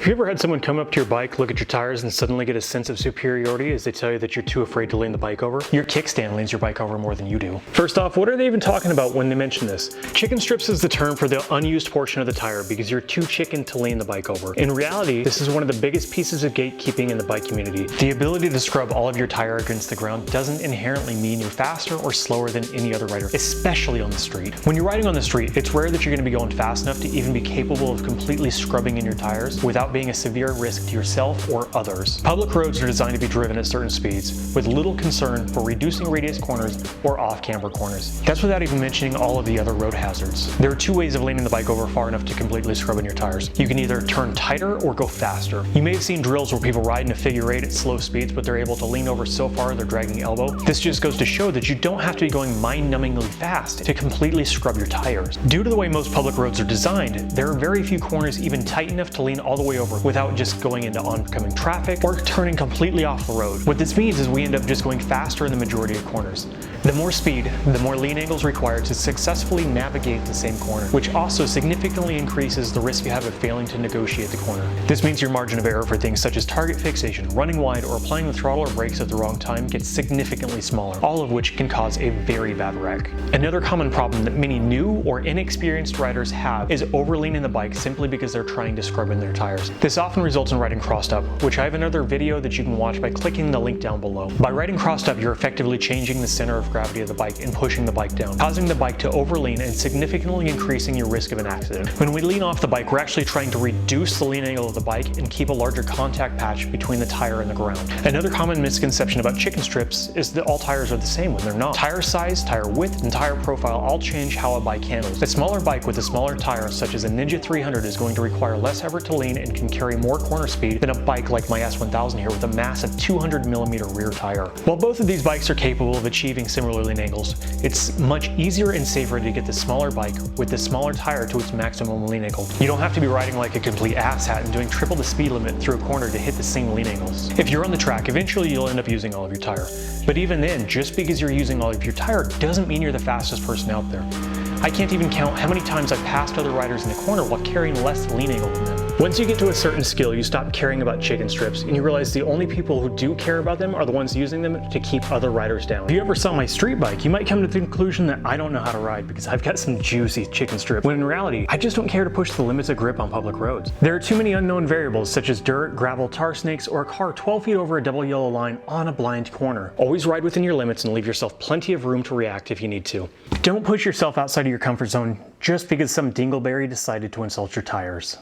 Have you ever had someone come up to your bike, look at your tires, and suddenly get a sense of superiority as they tell you that you're too afraid to lean the bike over? Your kickstand leans your bike over more than you do. First off, what are they even talking about when they mention this? Chicken strips is the term for the unused portion of the tire because you're too chicken to lean the bike over. In reality, this is one of the biggest pieces of gatekeeping in the bike community. The ability to scrub all of your tire against the ground doesn't inherently mean you're faster or slower than any other rider, especially on the street. When you're riding on the street, it's rare that you're going to be going fast enough to even be capable of completely scrubbing in your tires without being a severe risk to yourself or others. Public roads are designed to be driven at certain speeds with little concern for reducing radius corners or off-camber corners. That's without even mentioning all of the other road hazards. There are two ways of leaning the bike over far enough to completely scrub in your tires. You can either turn tighter or go faster. You may have seen drills where people ride in a figure eight at slow speeds, but they're able to lean over so far they're dragging elbow. This just goes to show that you don't have to be going mind-numbingly fast to completely scrub your tires. Due to the way most public roads are designed, there are very few corners even tight enough to lean all the way over without just going into oncoming traffic or turning completely off the road. What this means is we end up just going faster in the majority of corners. The more speed, the more lean angles required to successfully navigate the same corner, which also significantly increases the risk you have of failing to negotiate the corner. This means your margin of error for things such as target fixation, running wide, or applying the throttle or brakes at the wrong time gets significantly smaller, all of which can cause a very bad wreck. Another common problem that many new or inexperienced riders have is overleaning the bike simply because they're trying to scrub in their tires. This often results in riding crossed up, which I have another video that you can watch by clicking the link down below. By riding crossed up, you're effectively changing the center of gravity of the bike and pushing the bike down, causing the bike to overlean and significantly increasing your risk of an accident. When we lean off the bike, we're actually trying to reduce the lean angle of the bike and keep a larger contact patch between the tire and the ground. Another common misconception about chicken strips is that all tires are the same when they're not. Tire size, tire width, and tire profile all change how a bike handles. A smaller bike with a smaller tire, such as a Ninja 300, is going to require less effort to lean and can carry more corner speed than a bike like my S1000 here with a massive 200mm rear tire. While both of these bikes are capable of achieving similar lean angles, it's much easier and safer to get the smaller bike with the smaller tire to its maximum lean angle. You don't have to be riding like a complete asshat and doing triple the speed limit through a corner to hit the same lean angles. If you're on the track, eventually you'll end up using all of your tire. But even then, just because you're using all of your tire doesn't mean you're the fastest person out there. I can't even count how many times I've passed other riders in the corner while carrying less lean angle than them. Once you get to a certain skill, you stop caring about chicken strips and you realize the only people who do care about them are the ones using them to keep other riders down. If you ever saw my street bike, you might come to the conclusion that I don't know how to ride because I've got some juicy chicken strips, when in reality, I just don't care to push the limits of grip on public roads. There are too many unknown variables such as dirt, gravel, tar snakes, or a car 12 feet over a double yellow line on a blind corner. Always ride within your limits and leave yourself plenty of room to react if you need to. Don't push yourself outside of your comfort zone just because some dingleberry decided to insult your tires.